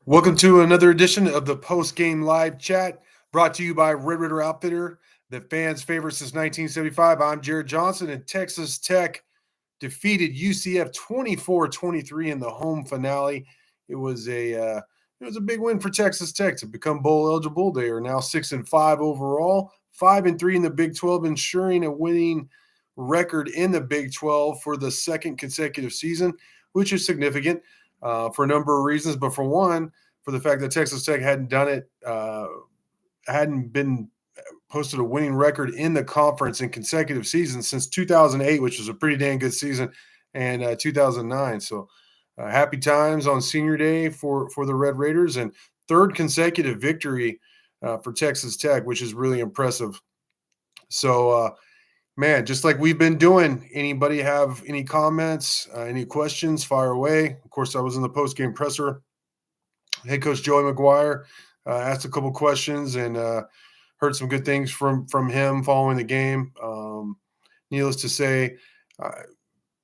Welcome to another edition of the Postgame Live Chat, brought to you by Red Ritter Outfitter, the fans' favorite since 1975. I'm Jared Johnson, and Texas Tech defeated UCF 24-23 in the home finale. It was a big win for Texas Tech to become bowl eligible. They are now 6-5 overall, 5-3 in the Big 12, ensuring a winning record in the Big 12 for the second consecutive season, which is significant for a number of reasons. But for one, for the fact that Texas Tech hadn't done it, hadn't been posted a winning record in the conference in consecutive seasons since 2008, which was a pretty dang good season, and 2009. So happy times on Senior Day for the Red Raiders, and third consecutive victory for Texas Tech, which is really impressive. So, man, just like we've been doing, anybody have any comments, any questions, fire away. Of course, I was in the post-game presser. Head coach Joey McGuire asked a couple questions and heard some good things from him following the game. Needless to say,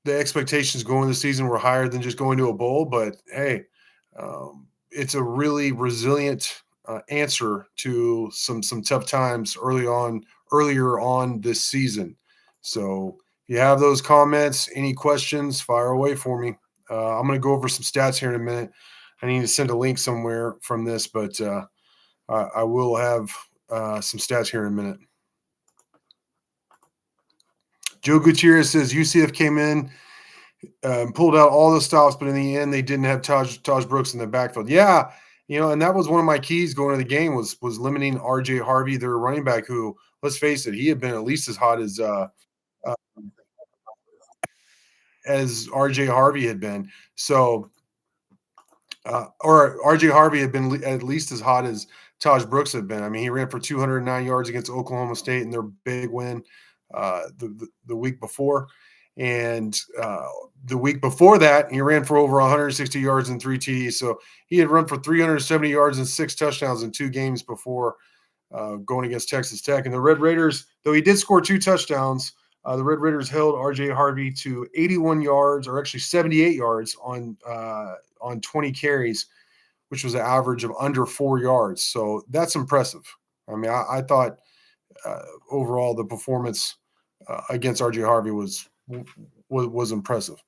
the expectations going into the season were higher than just going to a bowl. But hey, it's a really resilient answer to some tough times earlier on this season. So if you have those comments, any questions, fire away for me. I'm going to go over some stats here in a minute. I need to send a link somewhere from this, but I will have some stats here in a minute. Joe Gutierrez says UCF came in, pulled out all the stops, but in the end, they didn't have Tahj Brooks in the backfield. Yeah, and that was one of my keys going to the game was limiting R.J. Harvey, their running back, who, let's face it, he had been at least as hot as R.J. Harvey had been. So, or R.J. Harvey had been at least as hot as Tahj Brooks had been. I mean, he ran for 209 yards against Oklahoma State in their big win the week before. And the week before that, he ran for over 160 yards and 3 TDs. So he had run for 370 yards and 6 touchdowns in 2 games before going against Texas Tech. And the Red Raiders, though he did score 2 touchdowns, the Red Raiders held R.J. Harvey to 81 yards, or actually 78 yards on 20 carries, which was an average of under 4 yards. So that's impressive. I mean, I thought overall the performance against R.J. Harvey was impressive.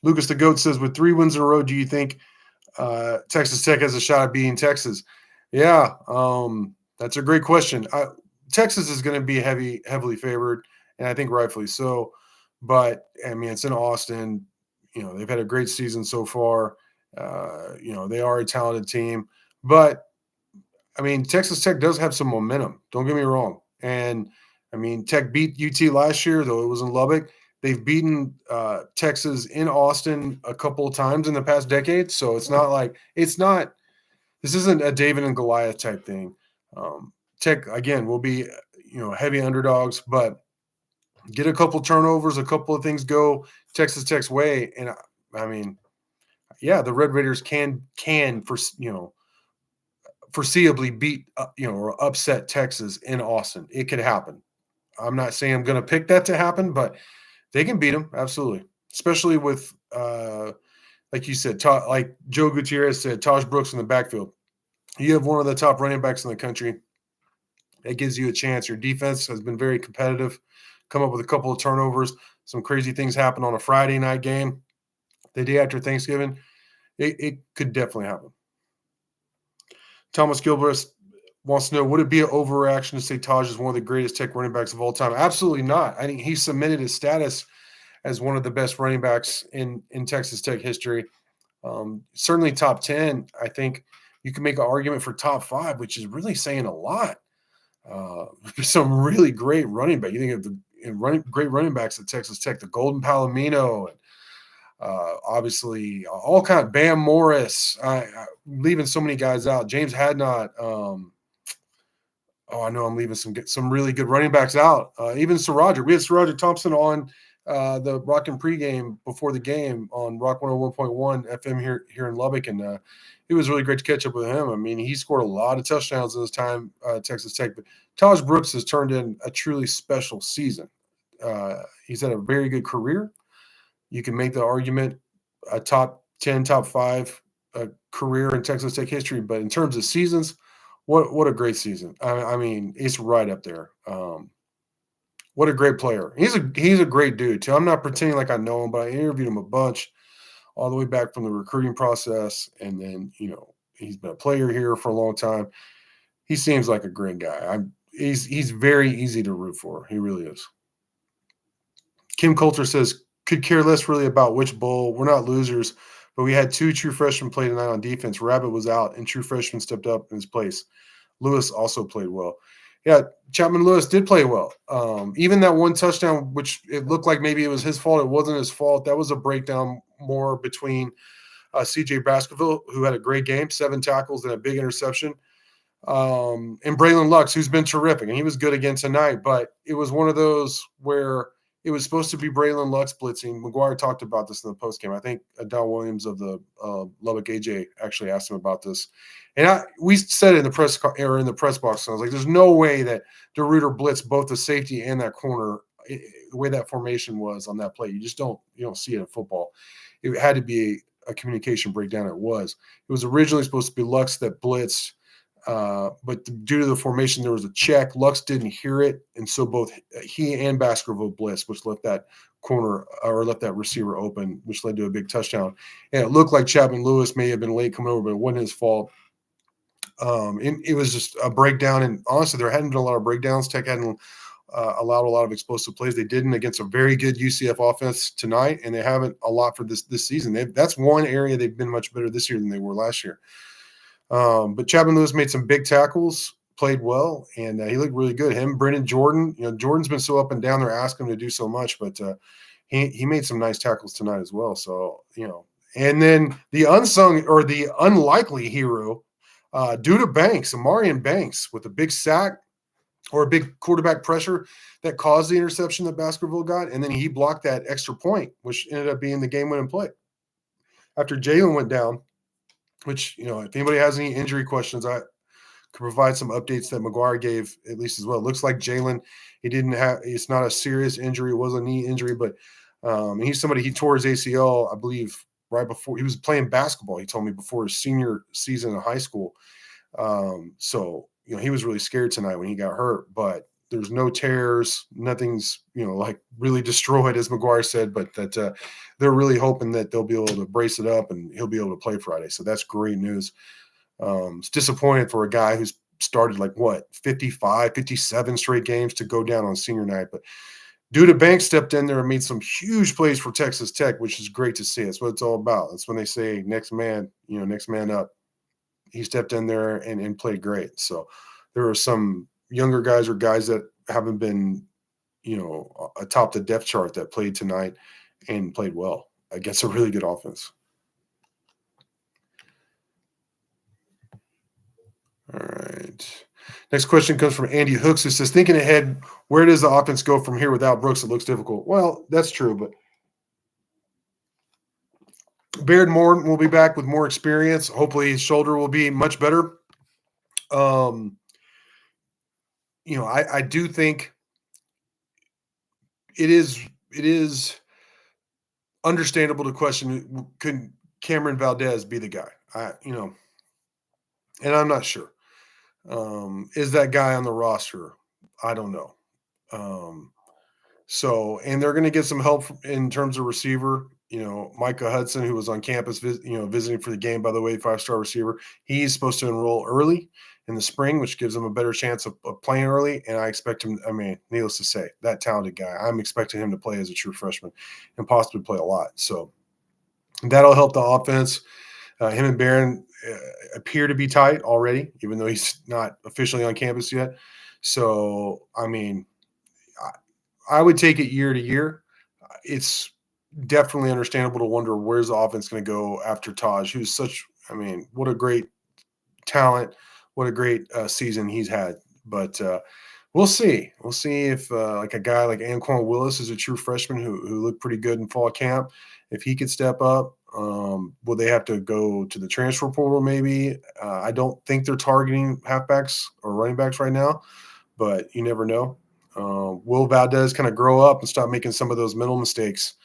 Lucas the Goat says, with 3 wins in a row, do you think Texas Tech has a shot at beating Texas? Yeah, that's a great question. Texas is going to be heavily favored, and I think rightfully so. But, I mean, it's in Austin. They've had a great season so far. They are a talented team. But, I mean, Texas Tech does have some momentum. Don't get me wrong. And, I mean, Tech beat UT last year, though it was in Lubbock. They've beaten Texas in Austin a couple of times in the past decade. So it's not like – this isn't a David and Goliath type thing. Tech, again, will be, heavy underdogs, but get a couple turnovers, a couple of things go Texas Tech's way. And, I mean, yeah, the Red Raiders can foreseeably beat, or upset Texas in Austin. It could happen. I'm not saying I'm going to pick that to happen, but they can beat them, absolutely. Especially with, like you said, like Joe Gutierrez said, Tahj Brooks in the backfield. You have one of the top running backs in the country. That gives you a chance. Your defense has been very competitive, come up with a couple of turnovers. Some crazy things happen on a Friday night game, the day after Thanksgiving. It could definitely happen. Thomas Gilbreth wants to know, would it be an overreaction to say Tahj is one of the greatest Tech running backs of all time? Absolutely not. I think he cemented his status as one of the best running backs in Texas Tech history. Certainly top 10. I think you can make an argument for top 5, which is really saying a lot. Some really great running back. You think of the great running backs at Texas Tech, the Golden Palomino, and obviously all kind of Bam Morris. I'm leaving so many guys out. James Hadnot. I know I'm leaving some really good running backs out. Even SaRodorick. We had SaRodorick Thompson on the Rockin' pregame before the game on Rock 101.1 FM here in Lubbock, and it was really great to catch up with him. I mean, he scored a lot of touchdowns in his time at Texas Tech, but Tahj Brooks has turned in a truly special season. He's had a very good career. You can make the argument a top 10, top 5 career in Texas Tech history, but in terms of seasons, what a great season. I mean, it's right up there. What a great player. He's a great dude too. I'm not pretending like I know him, but I interviewed him a bunch all the way back from the recruiting process, and then he's been a player here for a long time. He seems like a great guy. He's very easy to root for. He really is. Kim Coulter says, could care less really about which bowl. We're not losers, but we had 2 true freshmen play tonight on defense. Rabbit was out, and true freshman stepped up in his place. Lewis also played well. Yeah, Chapman Lewis did play well. Even that one touchdown, which it looked like maybe it was his fault, it wasn't his fault. That was a breakdown more between C.J. Baskerville, who had a great game, 7 tackles and a big interception, and Braylon Lux, who's been terrific, and he was good again tonight. But it was one of those where it was supposed to be Braylon Lux blitzing. McGuire talked about this in the postgame. I think Adele Williams of the Lubbock AJ actually asked him about this. And we said it in the press box. I was like, there's no way that DeRuyter blitzed both the safety and that corner the way that formation was on that play. You don't see it in football. It had to be a communication breakdown. It was originally supposed to be Lux that blitzed. But due to the formation, there was a check. Lux didn't hear it, and so both he and Baskerville blitzed, which left that corner or left that receiver open, which led to a big touchdown. And it looked like Chapman Lewis may have been late coming over, but it wasn't his fault. It was just a breakdown, and honestly, there hadn't been a lot of breakdowns. Tech hadn't allowed a lot of explosive plays. They didn't against a very good UCF offense tonight, and they haven't a lot for this season. That's one area they've been much better this year than they were last year. But Chapman Lewis made some big tackles, played well, and he looked really good. Him, Brendan Jordan. Jordan's been so up and down. They're asking him to do so much, but he made some nice tackles tonight as well. So and then the unsung or the unlikely hero, Duda Banks, Amarian Banks, with a big sack or a big quarterback pressure that caused the interception that Baskerville got, and then he blocked that extra point, which ended up being the game-winning play. After Jalen went down, which, if anybody has any injury questions, I could provide some updates that McGuire gave at least as well. It looks like Jalen, it's not a serious injury. It was a knee injury, but he's somebody, he tore his ACL, I believe, right before he was playing basketball. He told me before his senior season in high school. So, he was really scared tonight when he got hurt, but there's no tears. Nothing's, like really destroyed, as McGuire said, but that they're really hoping that they'll be able to brace it up and he'll be able to play Friday. So that's great news. It's disappointed for a guy who's started 55, 57 straight games to go down on senior night. But Duda Banks stepped in there and made some huge plays for Texas Tech, which is great to see. That's what it's all about. That's when they say next man up. He stepped in there and played great. So there are some younger guys or guys that haven't been, atop the depth chart that played tonight and played well against a really good offense. All right. Next question comes from Andy Hooks, who says, thinking ahead, where does the offense go from here without Brooks? It looks difficult. Well, that's true, but Baird Morton will be back with more experience. Hopefully his shoulder will be much better. I do think it is understandable to question, could Cameron Valdez be the guy? And I'm not sure. Is that guy on the roster? I don't know. And they're going to get some help in terms of receiver. Micah Hudson, who was on campus, visiting for the game, by the way, 5-star receiver. He's supposed to enroll early in the spring, which gives him a better chance of playing early. And I expect him, needless to say, that talented guy, I'm expecting him to play as a true freshman and possibly play a lot. So that'll help the offense. Him and Barron appear to be tight already, even though he's not officially on campus yet. So, I would take it year to year. It's definitely understandable to wonder where's the offense going to go after Tahj, who's what a great talent, what a great season he's had. But we'll see. We'll see if a guy like Anquan Willis is a true freshman who looked pretty good in fall camp, if he could step up. Will they have to go to the transfer portal maybe? I don't think they're targeting halfbacks or running backs right now, but you never know. Will Valdez kind of grow up and stop making some of those mental mistakes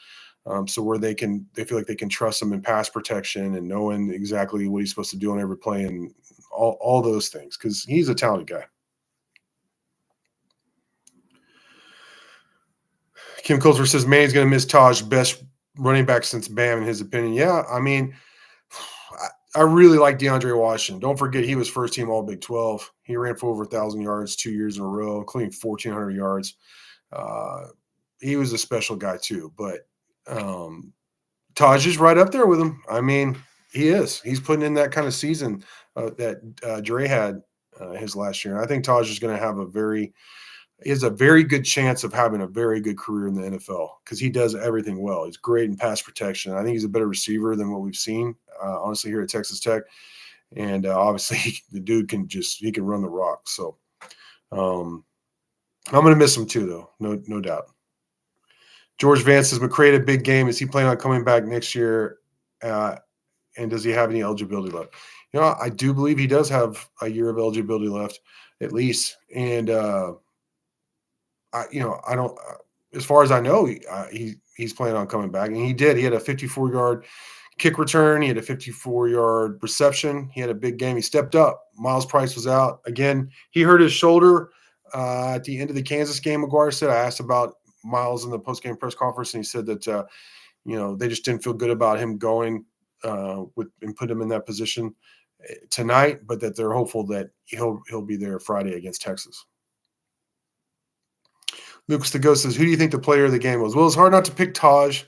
So where they feel like they can trust him in pass protection and knowing exactly what he's supposed to do on every play and all those things, because he's a talented guy. Kim Coulter says Manning's going to miss Tahj, best running back since Bam, in his opinion. Yeah, I mean, I really like DeAndre Washington. Don't forget he was first team All Big 12. He ran for over 1,000 yards 2 years in a row, including 1,400 yards. He was a special guy too, but Tahj is right up there with him. I mean, he is. He's putting in that kind of season that Dre had his last year. And I think Tahj is going to have he has a very good chance of having a very good career in the NFL because he does everything well. He's great in pass protection. I think he's a better receiver than what we've seen, honestly, here at Texas Tech. And obviously, the dude he can run the rock. So I'm going to miss him too, though. No doubt. George Vance says, McCray had a big game. Is he planning on coming back next year? And does he have any eligibility left? I do believe he does have a year of eligibility left, at least. And I don't. As far as I know, he's planning on coming back, and he did. He had a 54-yard kick return. He had a 54-yard reception. He had a big game. He stepped up. Miles Price was out again. He hurt his shoulder at the end of the Kansas game. McGuire said. I asked about Miles in the post-game press conference, and he said that they just didn't feel good about him going and put him in that position tonight, but that they're hopeful that he'll be there Friday against Texas. Lucas the Ghost says, who do you think the player of the game was? Well, it's hard not to pick Tahj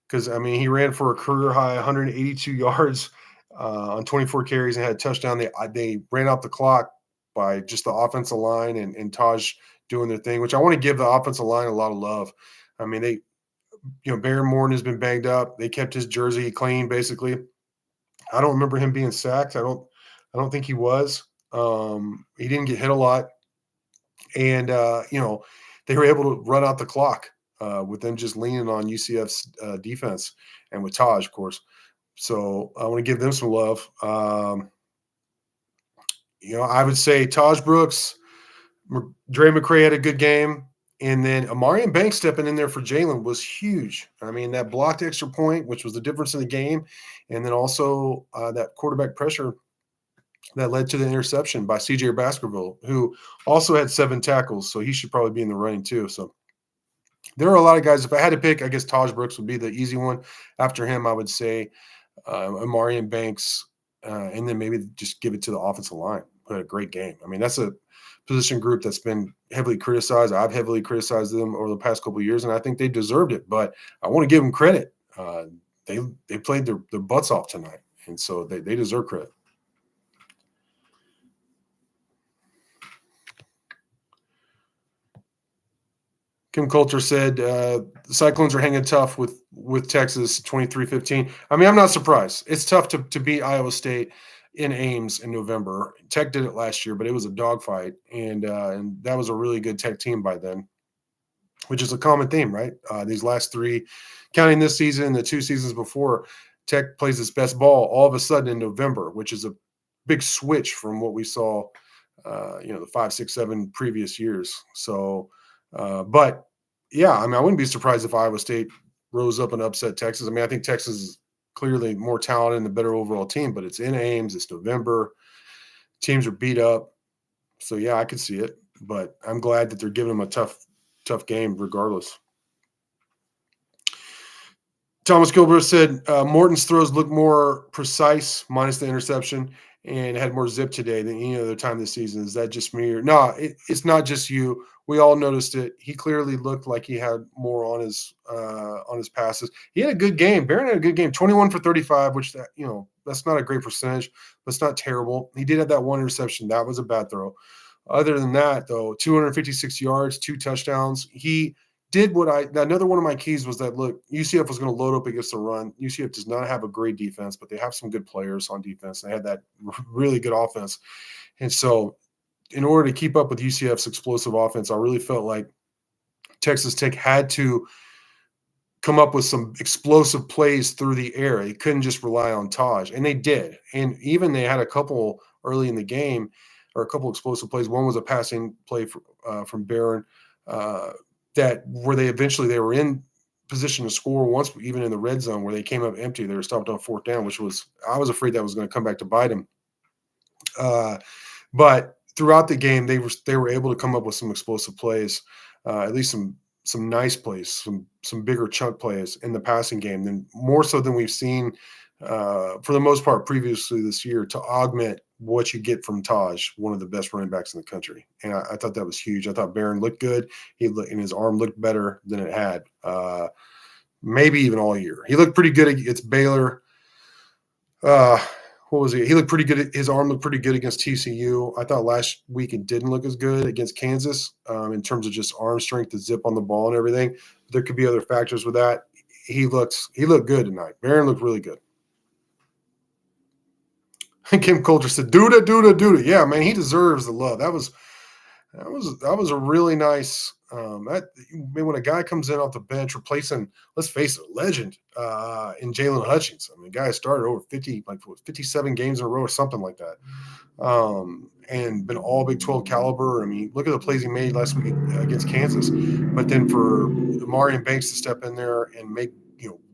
because, I mean, he ran for a career high 182 yards on 24 carries and had a touchdown. They ran out the clock by just the offensive line and Tahj doing their thing, which I want to give the offensive line a lot of love. I mean, Baron Morton has been banged up. They kept his jersey clean, basically. I don't remember him being sacked. I don't think he was. He didn't get hit a lot. And, they were able to run out the clock with them just leaning on UCF's defense and with Tahj, of course. So I want to give them some love. I would say Tahj Brooks, Dre McCray had a good game. And then Amarian Banks stepping in there for Jalen was huge. I mean, that blocked extra point, which was the difference in the game. And then also that quarterback pressure that led to the interception by C.J. Baskerville, who also had 7 tackles, so he should probably be in the running too. So there are a lot of guys. If I had to pick, I guess Tahj Brooks would be the easy one. After him, I would say Amarian Banks, and then maybe just give it to the offensive line. Put a great game. I mean, that's a position group that's been heavily criticized. I've heavily criticized them over the past couple of years, and I think they deserved it. But I want to give them credit. They played their butts off tonight, and so they deserve credit. Kim Coulter said the Cyclones are hanging tough with Texas 23-15. I mean, I'm not surprised. It's tough to beat Iowa State in Ames in November. Tech did it last year, but it was a dogfight, and that was a really good Tech team by then, which is a common theme, right? These last 3, counting this season and the 2 seasons before, Tech plays its best ball all of a sudden in November, which is a big switch from what we saw, the 5, 6, 7 previous years. So, but yeah, I mean, I wouldn't be surprised if Iowa State rose up and upset Texas. I mean, I think Texas is clearly more talented and the better overall team, but it's in Ames. It's November. Teams are beat up. So yeah, I could see it, but I'm glad that they're giving them a tough game regardless. Thomas Gilbert said Morton's throws look more precise, minus the interception, and had more zip today than any other time this season. Is that just me? No, it's not just you. We all noticed it. He clearly looked like he had more on his passes. He had a good game. Barron had a good game, 21 for 35, which that's not a great percentage, but it's not terrible. He did have that one interception. That was a bad throw. Other than that, though, 256 yards, 2 touchdowns. He did another one of my keys was that, look, UCF was going to load up against the run. UCF does not have a great defense, but they have some good players on defense. They had that really good offense. And so in order to keep up with UCF's explosive offense, I really felt like Texas Tech had to come up with some explosive plays through the air. They couldn't just rely on Tahj, and they did. And even they had a couple early in the game, or a couple explosive plays. One was a passing play from Barron, that where they were in position to score once, even in the red zone where they came up empty. They were stopped on fourth down, which was I was afraid that was going to come back to bite them. But throughout the game, they were able to come up with some explosive plays, at least some nice plays, some bigger chunk plays in the passing game, than more so than we've seen for the most part previously this year, to augment what you get from Tahj, one of the best running backs in the country. And I thought that was huge. I thought Barron looked good. And his arm looked better than it had, maybe even all year. He looked pretty good against Baylor. What was he? He looked pretty good. His arm looked pretty good against TCU. I thought last week it didn't look as good against Kansas in terms of just arm strength to zip on the ball and everything. There could be other factors with that. He looked good tonight. Barron looked really good. Kim Coulter said, "Duda." Yeah, man, he deserves the love. That was a really nice. When a guy comes in off the bench replacing, let's face it, a legend in Jalen Hutchings. I mean, the guy started over 57 games in a row or something like that, and been all Big 12 caliber. I mean, look at the plays he made last week against Kansas. But then for Marion Banks to step in there and make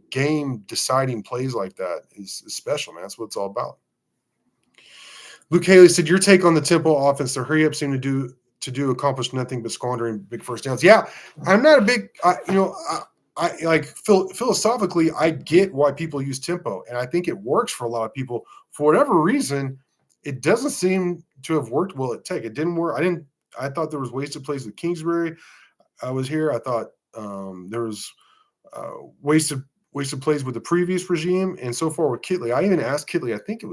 game deciding plays like that is special, man. That's what it's all about. Luke Haley said, "Your take on the Temple offense? The hurry up seemed to accomplish nothing but squandering big first downs." Yeah, I'm not a big, I like philosophically, I get why people use tempo, and I think it works for a lot of people. For whatever reason, it doesn't seem to have worked well at Tech. It didn't work. I thought there was wasted plays with Kingsbury. I was here. I thought there was wasted plays with the previous regime, and so far with Kitley. I even asked Kitley, I think it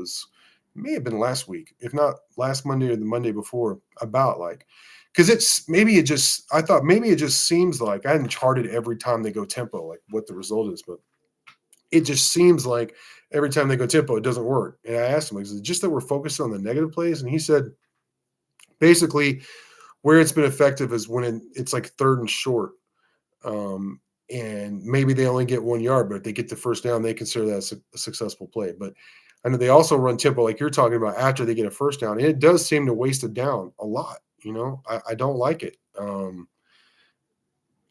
may have been last week, if not last Monday or the Monday before, about because I thought maybe it just seems like I hadn't charted every time they go tempo, like what the result is, but it just seems like every time they go tempo, it doesn't work. And I asked him, is it just that we're focused on the negative plays? And he said, basically, where it's been effective is when it's like third and short. And maybe they only get 1 yard, but if they get the first down, they consider that a successful play. But I know they also run tempo like you're talking about after they get a first down. And it does seem to waste it down a lot. I don't like it.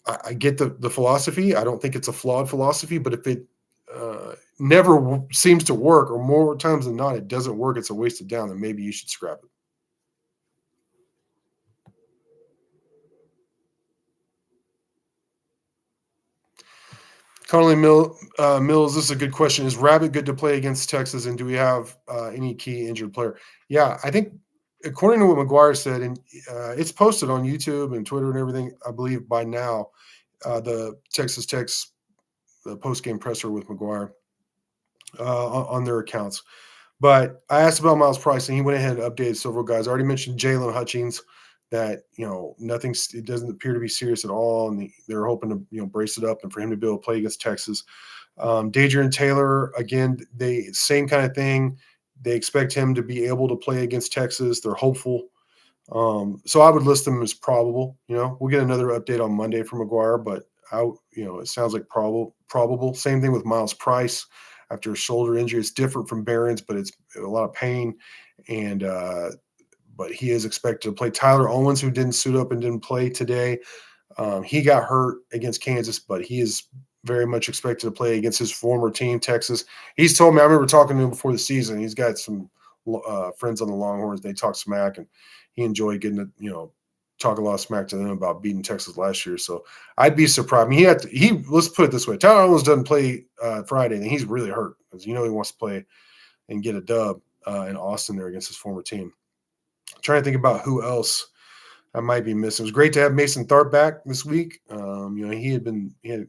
I get the philosophy. I don't think it's a flawed philosophy, but if it never seems to work, or more times than not, it doesn't work, it's a wasted down, then maybe you should scrap it. Connolly Mills, this is a good question. Is Rabbit good to play against Texas, and do we have any key injured player? Yeah, I think according to what McGuire said, and it's posted on YouTube and Twitter and everything, I believe by now, the Texas Tech's the post-game presser with McGuire on their accounts. But I asked about Miles Price, and he went ahead and updated several guys. I already mentioned Jalen Hutchings, that it doesn't appear to be serious at all, and they're hoping to brace it up and for him to be able to play against Texas. Dadrian Taylor, again, same kind of thing. They expect him to be able to play against Texas. They're hopeful. So I would list them as probable. We'll get another update on Monday from McGuire, but it sounds like probable. Same thing with Miles Price after a shoulder injury. It's different from Barron's, but it's a lot of pain, and but he is expected to play. Tyler Owens, who didn't suit up and didn't play today, he got hurt against Kansas, but he is very much expected to play against his former team, Texas. He's told me, I remember talking to him before the season, he's got some friends on the Longhorns. They talk smack, and he enjoyed getting to, talk a lot of smack to them about beating Texas last year. So I'd be surprised. I mean, let's put it this way. Tyler Owens doesn't play Friday, and he's really hurt because, he wants to play and get a dub in Austin there against his former team. I'm trying to think about who else I might be missing. It was great to have Mason Tharp back this week. He had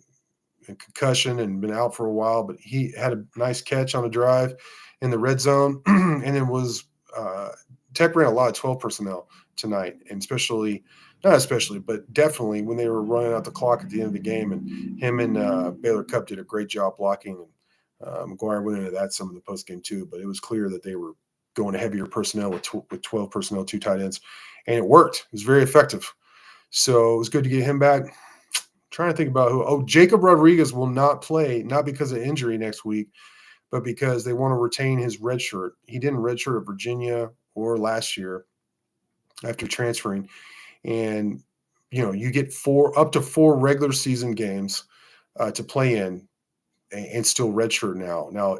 a concussion and been out for a while, but he had a nice catch on a drive in the red zone. And it was Tech ran a lot of 12 personnel tonight, and but definitely when they were running out the clock at the end of the game, and him and Baylor Cupp did a great job blocking. And McGuire went into that some of the post game too, but it was clear that they were going to heavier personnel with 12 personnel, 2 tight ends, and it worked. It was very effective. So it was good to get him back. I'm trying to think about who. Oh, Jacob Rodriguez will not play, not because of injury next week, but because they want to retain his red shirt. He didn't redshirt at Virginia or last year after transferring. And, you get up to 4 regular season games to play in and still redshirt now. Now,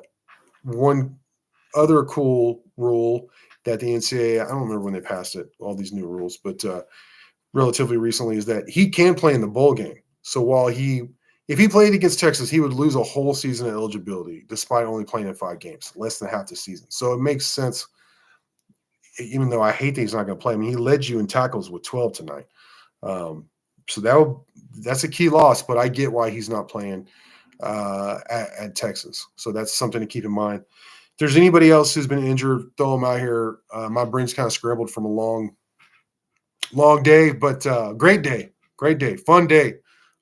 one other cool rule that the NCAA, I don't remember when they passed it, all these new rules, but relatively recently, is that he can play in the bowl game. So while if he played against Texas, he would lose a whole season of eligibility despite only playing in 5 games, less than half the season. So it makes sense, even though I hate that he's not going to play. I mean, he led you in tackles with 12 tonight. So that's a key loss, but I get why he's not playing at Texas. So that's something to keep in mind. If there's anybody else who's been injured, throw them out here. My brain's kind of scrambled from a long day, but great day, fun day,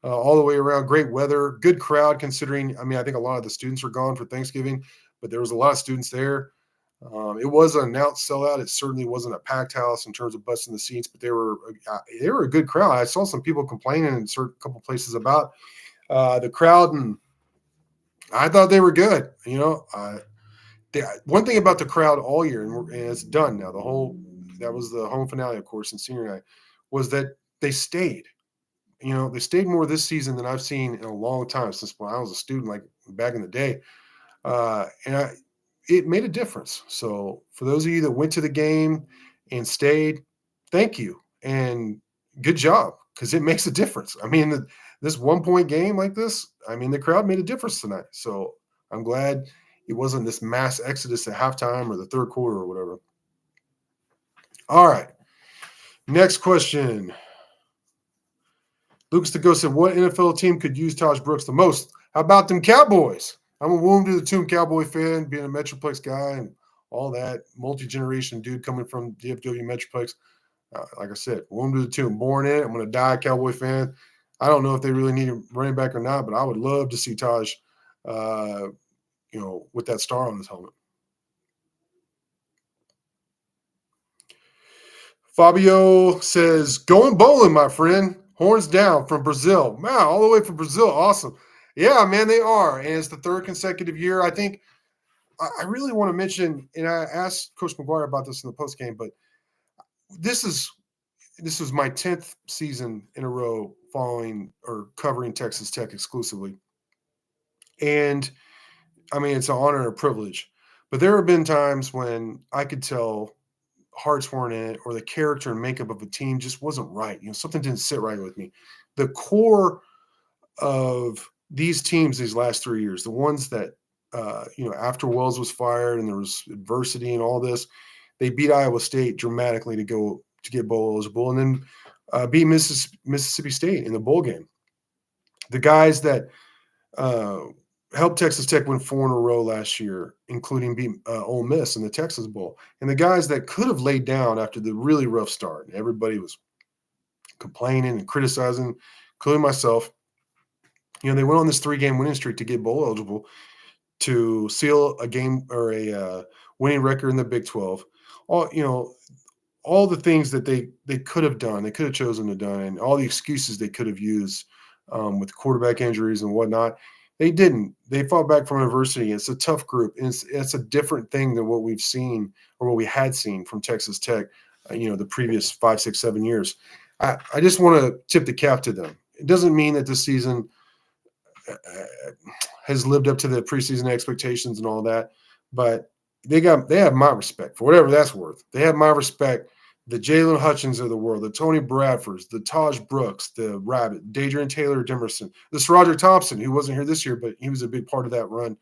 all the way around. Great weather, good crowd considering. I mean, I think a lot of the students were gone for Thanksgiving, but there was a lot of students there. It was an announced sellout. It certainly wasn't a packed house in terms of busting the seats, but they were a good crowd. I saw some people complaining in a couple places about the crowd, and I thought they were good. One thing about the crowd all year, and it's done now. That was the home finale, of course, and senior night, was that they stayed. They stayed more this season than I've seen in a long time, since when I was a student, like back in the day. It made a difference. So for those of you that went to the game and stayed, thank you and good job, because it makes a difference. I mean, this 1-point game like this, I mean, the crowd made a difference tonight. So I'm glad it wasn't this mass exodus at halftime or the third quarter or whatever. All right. Next question. Lucas to Go said, what NFL team could use Tahj Brooks the most? How about them Cowboys? I'm a warm to the tomb Cowboy fan, being a Metroplex guy and all that. Multi-generation dude coming from DFW Metroplex. Like I said, warm to the tomb. Born in it. I'm going to die a Cowboy fan. I don't know if they really need a running back or not, but I would love to see Tahj, with that star on his helmet. Fabio says, going bowling, my friend. Horns down from Brazil. Wow, all the way from Brazil. Awesome. Yeah, man, they are. And it's the 3rd consecutive year. I think I really want to mention, and I asked Coach McGuire about this in the postgame, but this was my 10th season in a row following or covering Texas Tech exclusively. And I mean, it's an honor and a privilege. But there have been times when I could tell hearts weren't in it, or the character and makeup of a team just wasn't right. Something didn't sit right with me. The core of these teams these last 3 years, the ones that, after Wells was fired and there was adversity and all this, they beat Iowa State dramatically to get bowl eligible, and then beat Mississippi State in the bowl game. The guys that helped Texas Tech win 4 in a row last year, including beat Ole Miss in the Texas Bowl. And the guys that could have laid down after the really rough start, and everybody was complaining and criticizing, including myself. They went on this 3-game winning streak to get bowl eligible to seal a game or a winning record in the Big 12. All the things that they could have done, they could have chosen to done, and all the excuses they could have used with quarterback injuries and whatnot. They didn't. They fought back from adversity. It's a tough group. It's a different thing than what we've seen or what we had seen from Texas Tech, the previous 5, 6, 7 years. I just want to tip the cap to them. It doesn't mean that this season has lived up to the preseason expectations and all that, but they have my respect for whatever that's worth. They have my respect. The Jalen Hutchins of the world, the Tony Bradfords, the Tahj Brooks, the Rabbit, Dadrian Taylor Demerson, this Roger Thompson, who wasn't here this year, but he was a big part of that run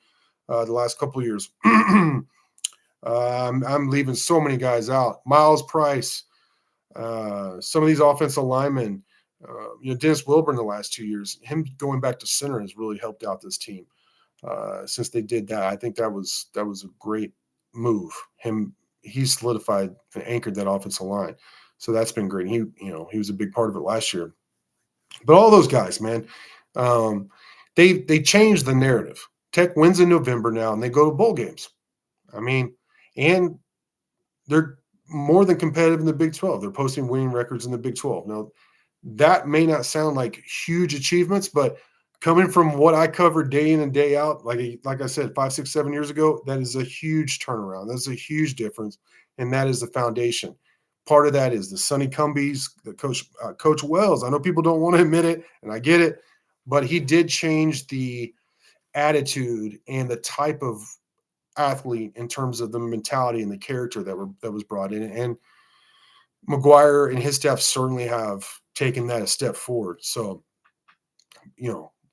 the last couple of years. I'm leaving so many guys out. Miles Price, some of these offensive linemen, Dennis Wilburn the last 2 years, him going back to center has really helped out this team since they did that. I think that was a great move. He solidified and anchored that offensive line. So that's been great. He was a big part of it last year. But all those guys, man, they changed the narrative. Tech wins in November now, and they go to bowl games. I mean, and they're more than competitive in the Big 12. They're posting winning records in the Big 12. Now, that may not sound like huge achievements, but coming from what I covered day in and day out, like I said, 5, 6, 7 years ago, that is a huge turnaround. That's a huge difference, and that is the foundation. Part of that is the Sonny Cumbies, the Coach Wells. I know people don't want to admit it, and I get it, but he did change the attitude and the type of athlete in terms of the mentality and the character that was brought in. And McGuire and his staff certainly have taken that a step forward. So,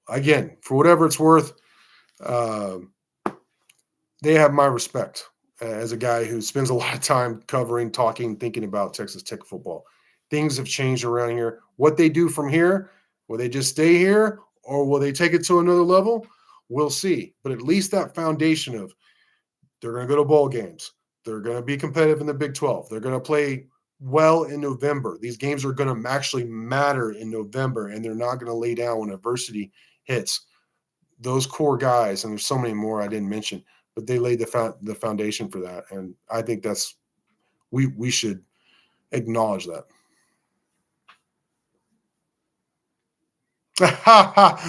again, for whatever it's worth, they have my respect as a guy who spends a lot of time covering, talking, thinking about Texas Tech football. Things have changed around here. What they do from here, will they just stay here or will they take it to another level? We'll see. But at least that foundation of they're going to go to bowl games. They're going to be competitive in the Big 12. They're going to play well in November. These games are going to actually matter in November, and they're not going to lay down when adversity hits. Those core guys, and there's so many more I didn't mention, but they laid the foundation for that, and I think that's we should acknowledge that.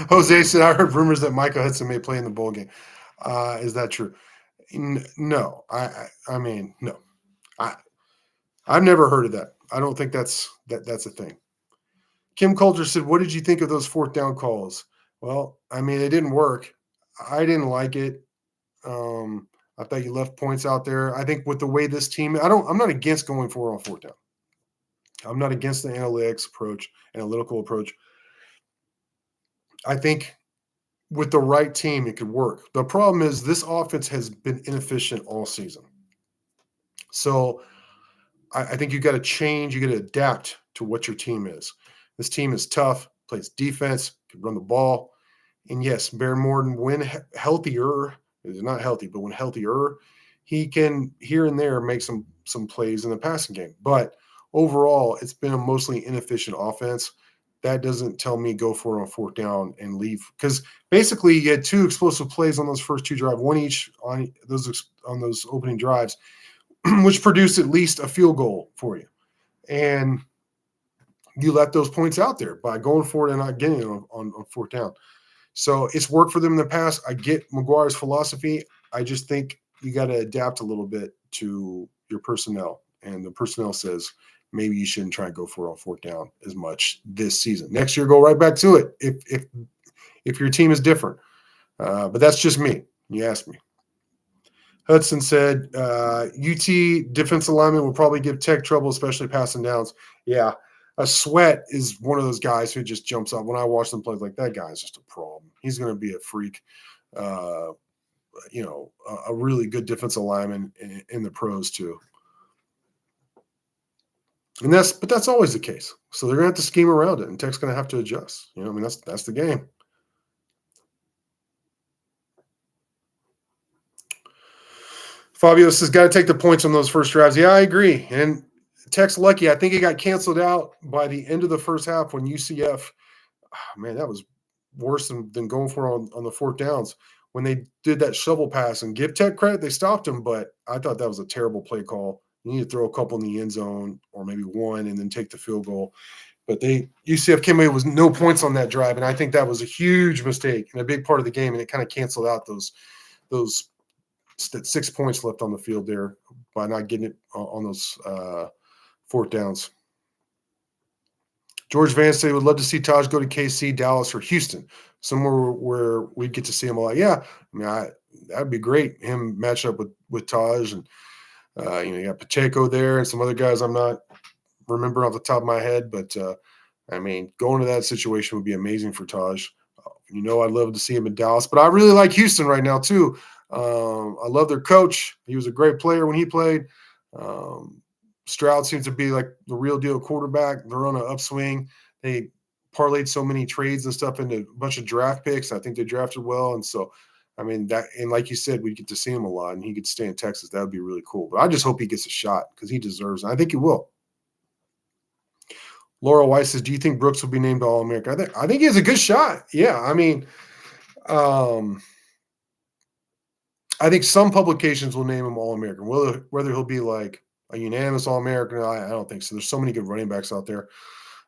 Jose said, I heard rumors that Micah Hudson may play in the bowl game. Is that true? No. I mean, no. I've never heard of that. I don't think that's a thing. Kim Coulter said, what did you think of those fourth down calls? Well, I mean, it didn't work. I didn't like it. I thought you left points out there. I think with the way this team, I'm not against going forward on fourth down. I'm not against the analytical approach. I think with the right team, it could work. The problem is this offense has been inefficient all season. So I think you got to change. You got to adapt to what your team is. This team is tough, plays defense, can run the ball. And yes, Baron Morton, when healthier, he's not healthy, but when healthier, he can here and there make some plays in the passing game. But overall, it's been a mostly inefficient offense. That doesn't tell me go for it on fourth down and leave. Because basically you had two explosive plays on those first two drives, one each on those opening drives, which produced at least a field goal for you. And you let those points out there by going for it and not getting it on fourth down. So it's worked for them in the past. I get McGuire's philosophy. I just think you got to adapt a little bit to your personnel. And the personnel says maybe you shouldn't try and go for it on fourth down as much this season. Next year, go right back to it if your team is different. But that's just me. You asked me. Hudson said, UT defensive lineman will probably give Tech trouble, especially passing downs. Yeah, a Sweat is one of those guys who just jumps up. When I watch them play, like, that guy is just a problem. He's going to be a freak, a really good defensive lineman in the pros too. And that's always the case. So they're going to have to scheme around it, and Tech's going to have to adjust. That's the game. Fabio says, got to take the points on those first drives. Yeah, I agree. And Tech's lucky. I think it got canceled out by the end of the first half when UCF, man, that was worse than going for it on the fourth downs. When they did that shovel pass, and give Tech credit, they stopped him, but I thought that was a terrible play call. You need to throw a couple in the end zone or maybe one and then take the field goal. But UCF came away with no points on that drive, and I think that was a huge mistake and a big part of the game, and it kind of canceled out those 6 points left on the field there by not getting it on those fourth downs. George Vance would love to see Tahj go to KC, Dallas, or Houston, somewhere where we'd get to see him a lot. Yeah, I mean, that'd be great. Him match up with Tahj, and you got Pacheco there and some other guys I'm not remembering off the top of my head, but I mean, going to that situation would be amazing for Tahj. I'd love to see him in Dallas, but I really like Houston right now too. I love their coach. He was a great player when he played. Stroud seems to be like the real deal quarterback. They're on an upswing. They parlayed so many trades and stuff into a bunch of draft picks. I think they drafted well. And so, I mean, and like you said, we get to see him a lot, and he could stay in Texas. That would be really cool. But I just hope he gets a shot because he deserves it. I think he will. Laura Weiss says, do you think Brooks will be named All-American? I think he has a good shot. Yeah, I mean, I think some publications will name him All-American. Whether he'll be like a unanimous All-American, I don't think so. There's so many good running backs out there.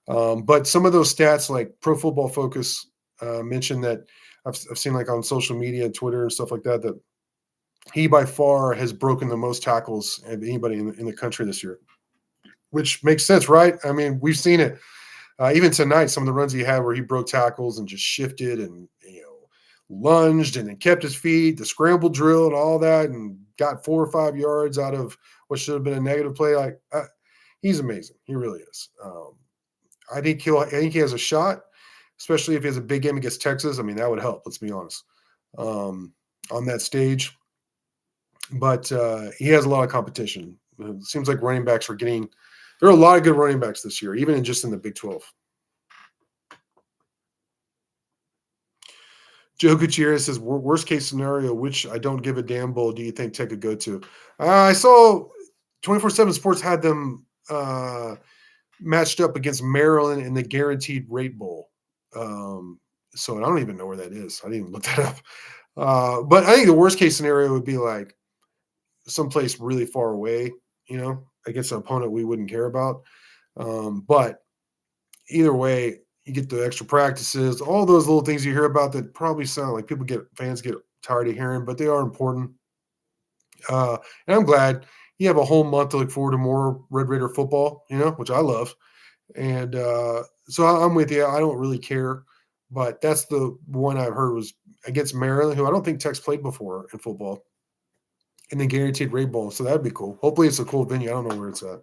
But some of those stats, like Pro Football Focus, mentioned that I've seen like on social media, Twitter and stuff like that, that he by far has broken the most tackles of anybody in the country this year, which makes sense, right? I mean, we've seen it. Even tonight, some of the runs he had where he broke tackles and just shifted and lunged and then kept his feet, the scramble drill and all that, and got 4 or 5 yards out of what should have been a negative play. Like he's amazing. He really is. I think he has a shot, especially if he has a big game against Texas. I mean, that would help. Let's be honest on that stage. But he has a lot of competition. It seems like running backs are getting. There are a lot of good running backs this year, even just in the Big 12. Joe Gutierrez says, worst case scenario, which I don't give a damn bowl do you think Tech could go to? I saw 24/7 Sports had them matched up against Maryland in the Guaranteed Rate Bowl. So I don't even know where that is. I didn't even look that up. But I think the worst case scenario would be like someplace really far away, against an opponent we wouldn't care about. But either way, you get the extra practices, all those little things you hear about that probably sound like fans get tired of hearing, but they are important. And I'm glad you have a whole month to look forward to more Red Raider football, which I love. And so I'm with you. I don't really care, but that's the one I've heard was against Maryland, who I don't think Tech's played before in football, in the Guaranteed Rate Bowl. So that'd be cool. Hopefully it's a cool venue. I don't know where it's at.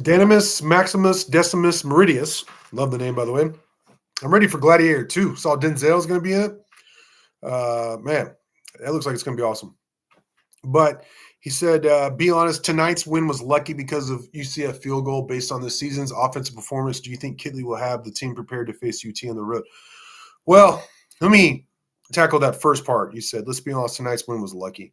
Danimus Maximus Decimus Meridius. Love the name, by the way. I'm ready for Gladiator 2. Saw Denzel's going to be in it. Man, that looks like it's going to be awesome. But he said, be honest, tonight's win was lucky because of UCF field goal based on the season's offensive performance. Do you think Kitley will have the team prepared to face UT on the road? Well, let me tackle that first part. You said, let's be honest, tonight's win was lucky.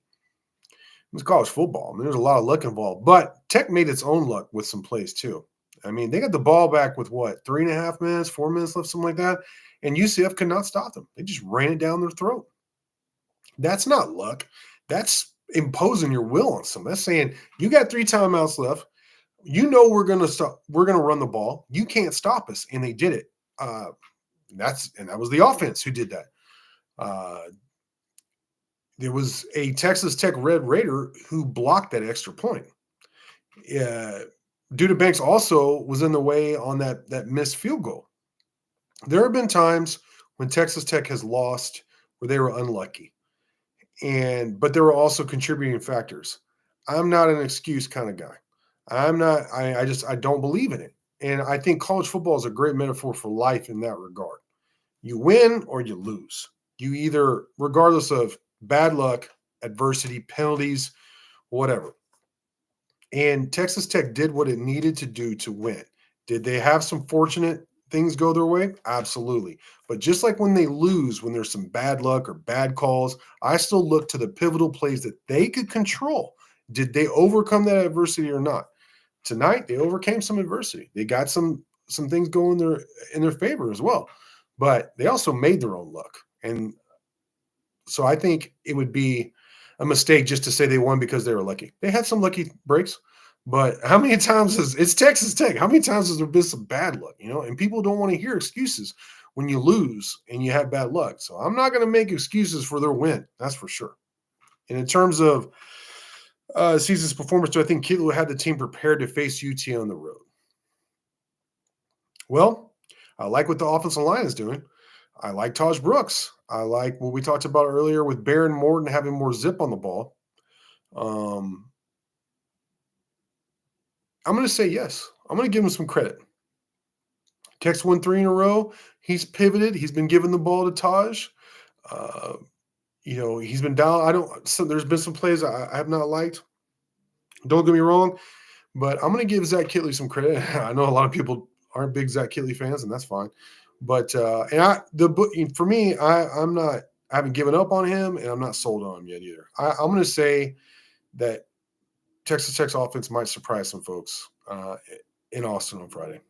It was college football. I mean, there's a lot of luck involved. But Tech made its own luck with some plays, too. I mean, they got the ball back with 3.5 minutes, 4 minutes left, something like that. And UCF could not stop them. They just ran it down their throat. That's not luck. That's imposing your will on someone. That's saying you got 3 timeouts left. We're gonna stop. We're gonna run the ball. You can't stop us, and they did it. That was the offense who did that. There was a Texas Tech Red Raider who blocked that extra point. Duda Banks also was in the way on that missed field goal. There have been times when Texas Tech has lost where they were unlucky, but there were also contributing factors. I'm not an excuse kind of guy. I'm not. I don't believe in it, and I think college football is a great metaphor for life in that regard. You win or you lose. You either, regardless of bad luck, adversity, penalties, whatever. And Texas Tech did what it needed to do to win. Did they have some fortunate things go their way? Absolutely. But just like when they lose, when there's some bad luck or bad calls, I still look to the pivotal plays that they could control. Did they overcome that adversity or not? Tonight, they overcame some adversity. They got some things going in their favor as well. But they also made their own luck. And so I think it would be a mistake just to say they won because they were lucky. They had some lucky breaks, but how many times it's Texas Tech? How many times has there been some bad luck? And people don't want to hear excuses when you lose and you have bad luck. So I'm not going to make excuses for their win. That's for sure. And in terms of season's performance, do I think Kitley had the team prepared to face UT on the road? Well, I like what the offensive line is doing. I like Tahj Brooks. I like what we talked about earlier with Baron Morton having more zip on the ball. I'm going to say yes. I'm going to give him some credit. Tech's won 3 in a row. He's pivoted. He's been giving the ball to Tahj. He's been down. There's been some plays I have not liked. Don't get me wrong, but I'm going to give Zach Kitley some credit. I know a lot of people aren't big Zach Kitley fans, and that's fine. But for me, I haven't given up on him, and I'm not sold on him yet either. I'm going to say that Texas Tech's offense might surprise some folks in Austin on Friday.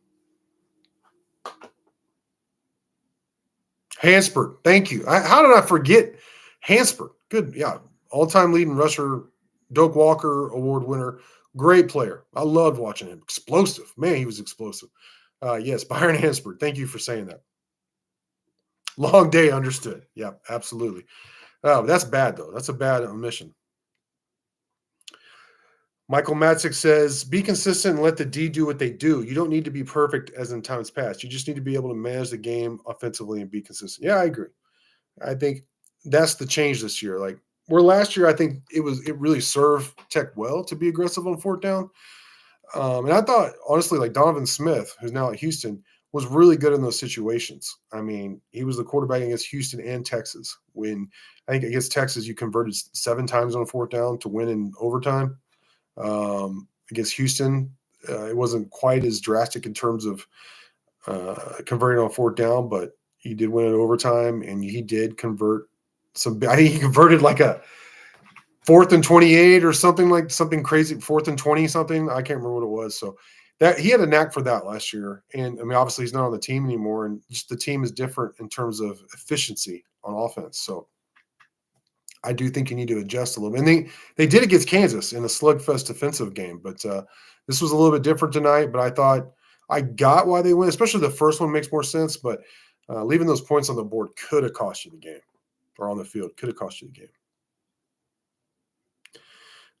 Hansford, thank you. How did I forget Hansford? Good, yeah, all-time leading rusher, Doak Walker Award winner, great player. I loved watching him. Explosive, man, he was explosive. Yes, Byron Hansford. Thank you for saying that. Long day, understood. Yeah, absolutely. Oh, that's bad though. That's a bad omission. Michael Matzik says, be consistent and let the D do what they do. You don't need to be perfect as in times past. You just need to be able to manage the game offensively and be consistent. Yeah, I agree. I think that's the change this year. Like where last year, I think it really served Tech well to be aggressive on fourth down. And I thought, honestly, like Donovan Smith, who's now at Houston, was really good in those situations. I mean, he was the quarterback against Houston and Texas. When I think against Texas, you converted 7 times on fourth down to win in overtime. Against Houston, it wasn't quite as drastic in terms of converting on fourth down, but he did win it overtime, and he did convert some. I think he converted like a 4th and 28 or something crazy, 4th and 20 something. I can't remember what it was. So that he had a knack for that last year, and I mean, obviously he's not on the team anymore, and just the team is different in terms of efficiency on offense. So I do think you need to adjust a little bit. And they did against Kansas in a slugfest defensive game, but this was a little bit different tonight. But I thought I got why they win, especially the first one makes more sense. But leaving those points on the board could have cost you the game, or on the field could have cost you the game.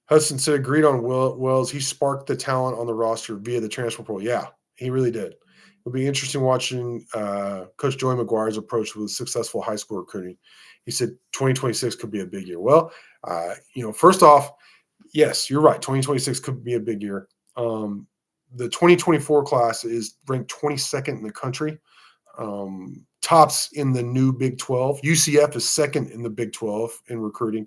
Hudson said agreed on Wells. He sparked the talent on the roster via the transfer portal. Yeah, he really did. It'll be interesting watching Coach Joey McGuire's approach with successful high school recruiting. He said 2026 could be a big year. Well, first off, yes, you're right. 2026 could be a big year. The 2024 class is ranked 22nd in the country. Tops in the new Big 12. UCF is second in the Big 12 in recruiting.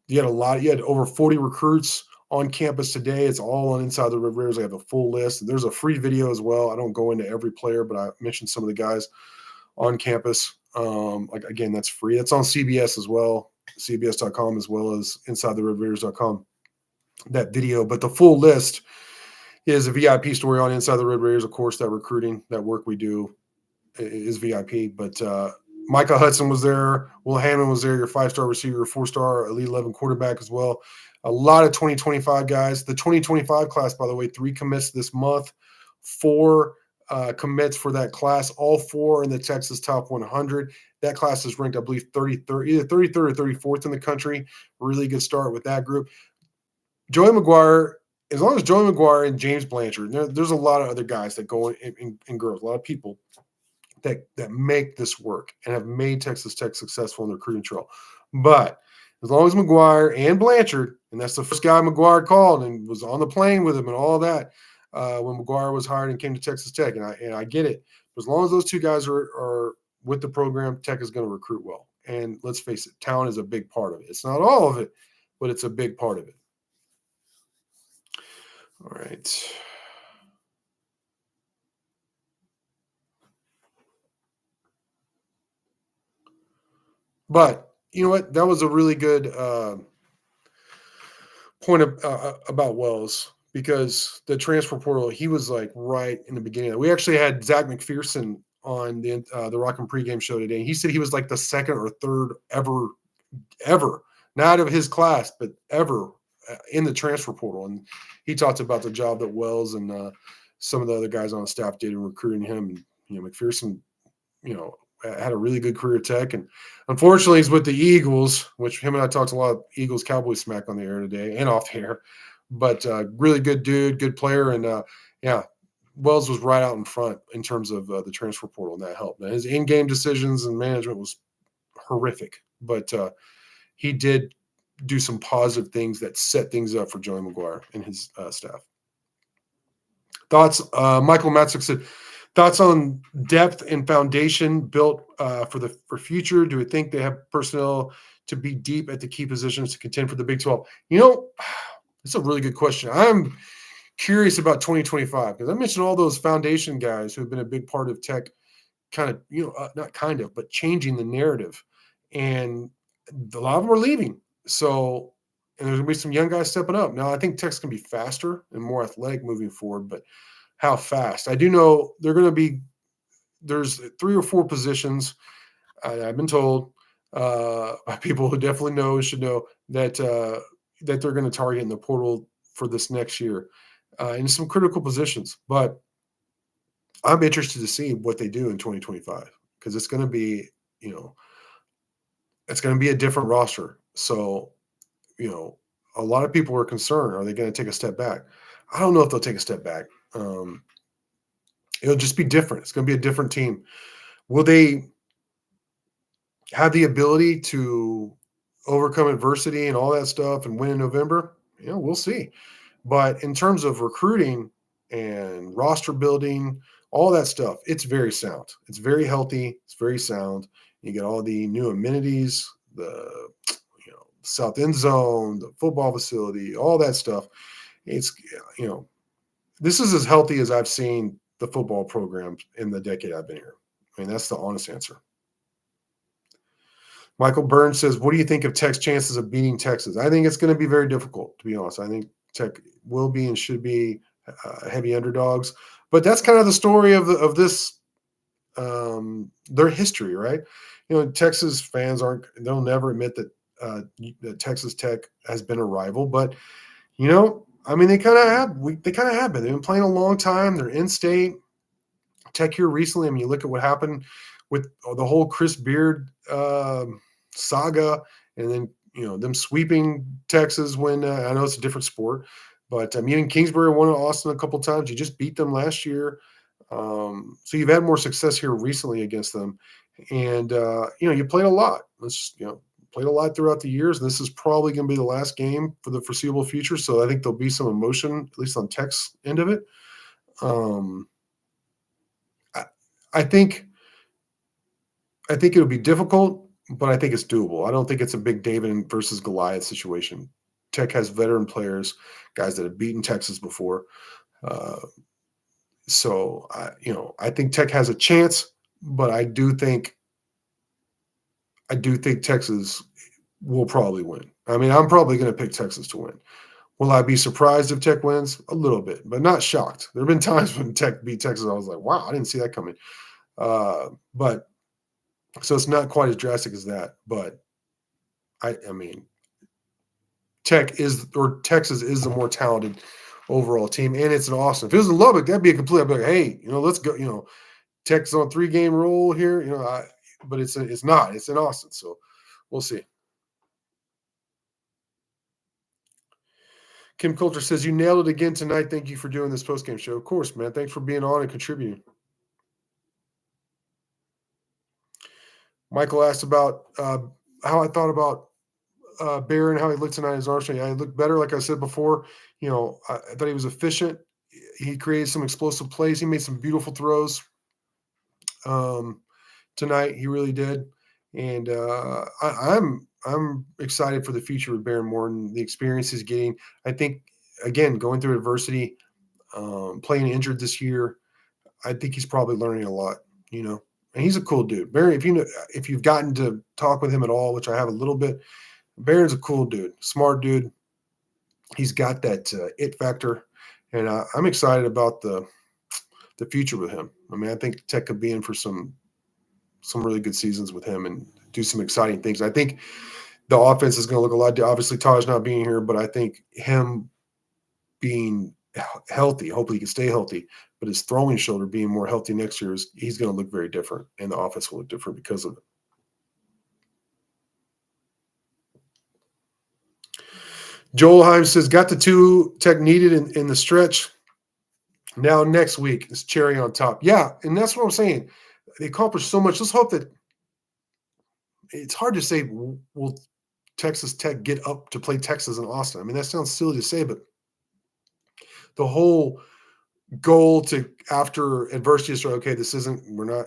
You had over 40 recruits on campus today. It's all on Inside the Red Raiders. I have a full list. There's a free video as well. I don't go into every player, but I mentioned some of the guys on campus. Again, that's free. That's on CBS as well, CBS.com, as well as InsideTheRedRaiders.com, that video. But the full list is a VIP story on Inside the Red Raiders. Of course, that recruiting, that work we do is VIP. But Micah Hudson was there. Will Hammond was there, your 5-star receiver, your 4-star Elite 11 quarterback as well. A lot of 2025 guys. The 2025 class, by the way, 3 commits this month, 4 commits for that class, all 4 in the Texas Top 100. That class is ranked, I believe, either 33rd or 34th in the country. Really good start with that group. Joey McGuire, as long as Joey McGuire and James Blanchard, there's a lot of other guys that go in girls, a lot of people that make this work and have made Texas Tech successful in the recruiting trail. But as long as McGuire and Blanchard, and that's the first guy McGuire called and was on the plane with him and all that when McGuire was hired and came to Texas Tech, and I get it. But as long as those 2 guys are with the program, Tech is going to recruit well. And let's face it, talent is a big part of it. It's not all of it, but it's a big part of it. All right. But you know what? That was a really good point about Wells, because the transfer portal, he was like right in the beginning. We actually had Zach McPherson on the Rockin' pregame show today. He said he was like the 2nd or 3rd ever, not of his class, but ever in the transfer portal. And he talked about the job that Wells and some of the other guys on the staff did in recruiting him. And McPherson, had a really good career at Tech, and unfortunately he's with the Eagles, which him and I talked a lot of Eagles Cowboys smack on the air today and off the air, but really good dude, good player. And Wells was right out in front in terms of the transfer portal, and that helped. Now, his in-game decisions and management was horrific, but he did do some positive things that set things up for Joey McGuire and his staff. Thoughts? Michael Matzik said, thoughts on depth and foundation built for future? Do we think they have personnel to be deep at the key positions to contend for the Big 12? It's a really good question. I'm curious about 2025, because I mentioned all those foundation guys who have been a big part of Tech, but changing the narrative. And a lot of them are leaving. So, and there's going to be some young guys stepping up. Now, I think Tech's going to be faster and more athletic moving forward, but how fast? I do know there's 3 or 4 positions, I've been told by people who definitely should know that they're going to target in the portal for this next year in some critical positions. But I'm interested to see what they do in 2025, because it's going to be, it's going to be a different roster. So, a lot of people are concerned. Are they going to take a step back? I don't know if they'll take a step back. It'll just be different. It's going to be a different team. Will they have the ability to overcome adversity and all that stuff and win in November? We'll see. But in terms of recruiting and roster building, all that stuff, it's very sound. It's very healthy. It's very sound. You get all the new amenities, the south end zone, the football facility, all that stuff. It's this is as healthy as I've seen the football program in the decade I've been here. I mean, that's the honest answer. Michael Burns says, what do you think of Tech's chances of beating Texas? I think it's going to be very difficult, to be honest. I think Tech will be and should be heavy underdogs. But that's kind of the story of this, their history, right? Texas fans they'll never admit that Texas Tech has been a rival. But, I mean, they kind of have been. They've been playing a long time. They're in state. Tech here recently, I mean, you look at what happened with the whole Chris Beard saga, and then them sweeping Texas when I know it's a different sport, but even Kingsbury won at Austin a couple times. You just beat them last year, so you've had more success here recently against them, and you played a lot. Played a lot throughout the years. And this is probably going to be the last game for the foreseeable future. So I think there'll be some emotion, at least on Tech's end of it. I think it'll be difficult, but I think it's doable. I don't think it's a big David versus Goliath situation. Tech has veteran players, guys that have beaten Texas before. So I think Tech has a chance, but I do think Texas will probably win. I mean, I'm probably going to pick Texas to win. Will I be surprised if Tech wins? A little bit, but not shocked. There have been times when Tech beat Texas, I was like, wow, I didn't see that coming. But so it's not quite as drastic as that. But I mean, Texas is the more talented overall team, and it's an Austin. If it was in Lubbock, that'd be a complete. I'd be like, hey, let's go. Tech's on 3-game roll here. But it's not. It's in Austin, so we'll see. Kim Coulter says, you nailed it again tonight. Thank you for doing this post-game show. Of course, man. Thanks for being on and contributing. Michael asked about how I thought about Bear and how he looked tonight in his arsenal. Yeah, he looked better, like I said before. I thought he was efficient. He created some explosive plays. He made some beautiful throws tonight. He really did. And I'm excited for the future with Bear Morton, the experience he's getting. I think, again, going through adversity, playing injured this year, I think he's probably learning a lot, and he's a cool dude. Barry, if you've gotten to talk with him at all, which I have a little bit, Barron's a cool dude, smart dude. He's got that it factor, and I'm excited about the future with him. I mean, I think Tech could be in for some really good seasons with him and do some exciting things. I think the offense is going to look a lot. Obviously, Tahj not being here, but I think him being healthy, hopefully he can stay healthy, but his throwing shoulder being more healthy next year, he's going to look very different, and the offense will look different because of it. Joel Himes says, got the 2 Tech needed in the stretch. Now next week is cherry on top. Yeah, and that's what I'm saying. They accomplished so much. Let's hope that it's hard to say, will Texas Tech get up to play Texas and Austin? I mean, that sounds silly to say, but the whole goal to, after adversity, is okay, we're not,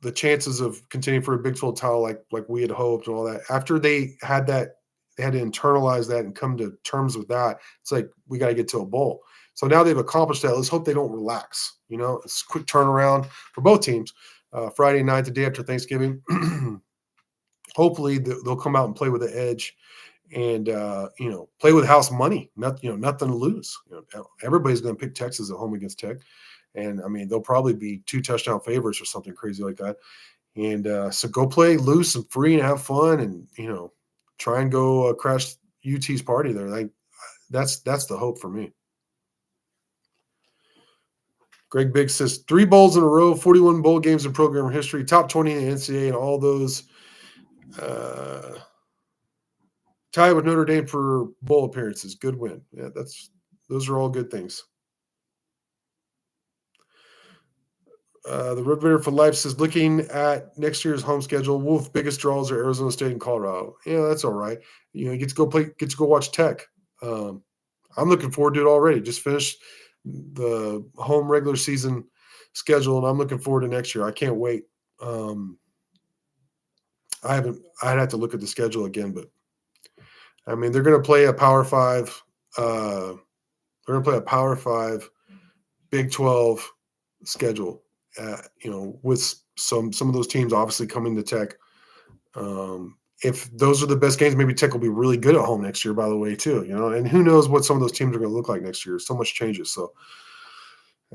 the chances of continuing for a Big 12 title like we had hoped and all that. After they had that, they had to internalize that and come to terms with that. It's like, we got to get to a bowl. So now they've accomplished that. Let's hope they don't relax. It's a quick turnaround for both teams. Friday night, the day after Thanksgiving. Hopefully they'll come out and play with the edge and, play with house money. Nothing to lose. Everybody's going to pick Texas at home against Tech. And, I mean, they'll probably be 2 touchdown favorites or something crazy like that. And so go play loose and free and have fun and, try and go crash UT's party there. That's the hope for me. Greg Biggs says 3 bowls in a row, 41 bowl games in program history, top 20 in the NCAA, and all those tie with Notre Dame for bowl appearances. Good win. Yeah, those are all good things. The Red Raider for Life says, looking at next year's home schedule, Wolf biggest draws are Arizona State and Colorado. Yeah, that's all right. You get to go watch Tech. I'm looking forward to it already. Just finished the home regular season schedule, and I'm looking forward to next year. I can't wait. I'd have to look at the schedule again, but I mean, they're going to play a Power 5. They're going to play a Power 5 Big 12 schedule. With some of those teams obviously coming to Tech. If those are the best games, maybe Tech will be really good at home next year, by the way, too. And who knows what some of those teams are going to look like next year. So much changes. So,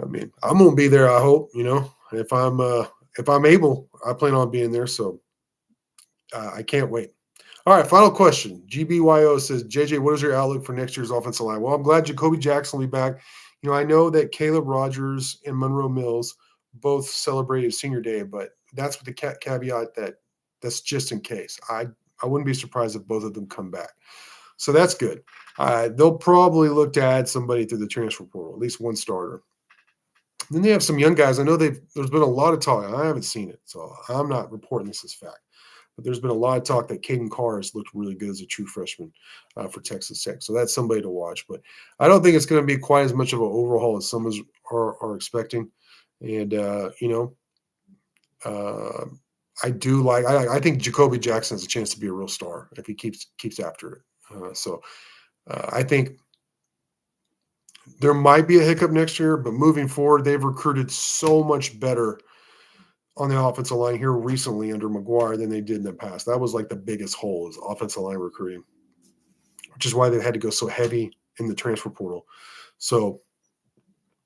I mean, I'm going to be there, I hope. If I'm able, I plan on being there. So I can't wait. All right, final question. GBYO says, JJ, what is your outlook for next year's offensive line? Well, I'm glad Jacoby Jackson will be back. I know that Caleb Rogers and Monroe Mills both celebrated senior day, but that's with the caveat that's just in case. I wouldn't be surprised if both of them come back. So that's good. They'll probably look to add somebody to the transfer portal, at least one starter. And then they have some young guys. I know there's been a lot of talk. I haven't seen it, so I'm not reporting this as fact. But there's been a lot of talk that Caden Carr has looked really good as a true freshman for Texas Tech. So that's somebody to watch. But I don't think it's going to be quite as much of an overhaul as some are expecting. And, I think Jacoby Jackson has a chance to be a real star if he keeps after it. I think there might be a hiccup next year, but moving forward, they've recruited so much better on the offensive line here recently under McGuire than they did in the past. That was like the biggest hole is offensive line recruiting, which is why they had to go so heavy in the transfer portal. So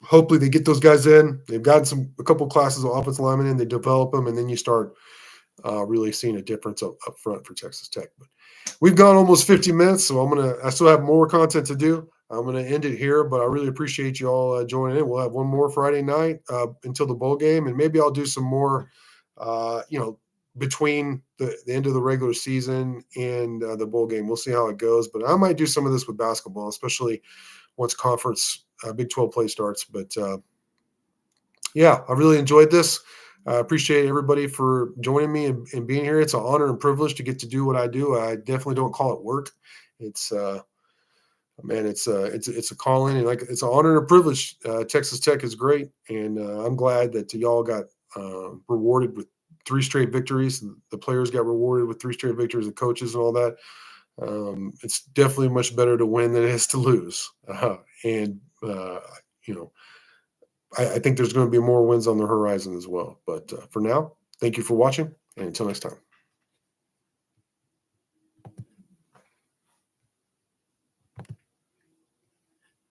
hopefully they get those guys in. They've gotten a couple classes of offensive linemen in, they develop them, and then you start really seeing a difference up front for Texas Tech. But we've gone almost 50 minutes, so I still have more content to do. I'm going to end it here, but I really appreciate you all joining in. We'll have one more Friday night until the bowl game, and maybe I'll do some more, between the end of the regular season and the bowl game. We'll see how it goes, but I might do some of this with basketball, especially once conference Big 12 play starts. But, yeah, I really enjoyed this. I appreciate everybody for joining me and being here. It's an honor and privilege to get to do what I do. I definitely don't call it work. It's it's a calling, and it's an honor and a privilege. Texas Tech is great, and I'm glad that y'all got rewarded with 3 straight victories. The players got rewarded with 3 straight victories, the coaches and all that. It's definitely much better to win than it is to lose. I think there's going to be more wins on the horizon as well. But for now, thank you for watching, and until next time.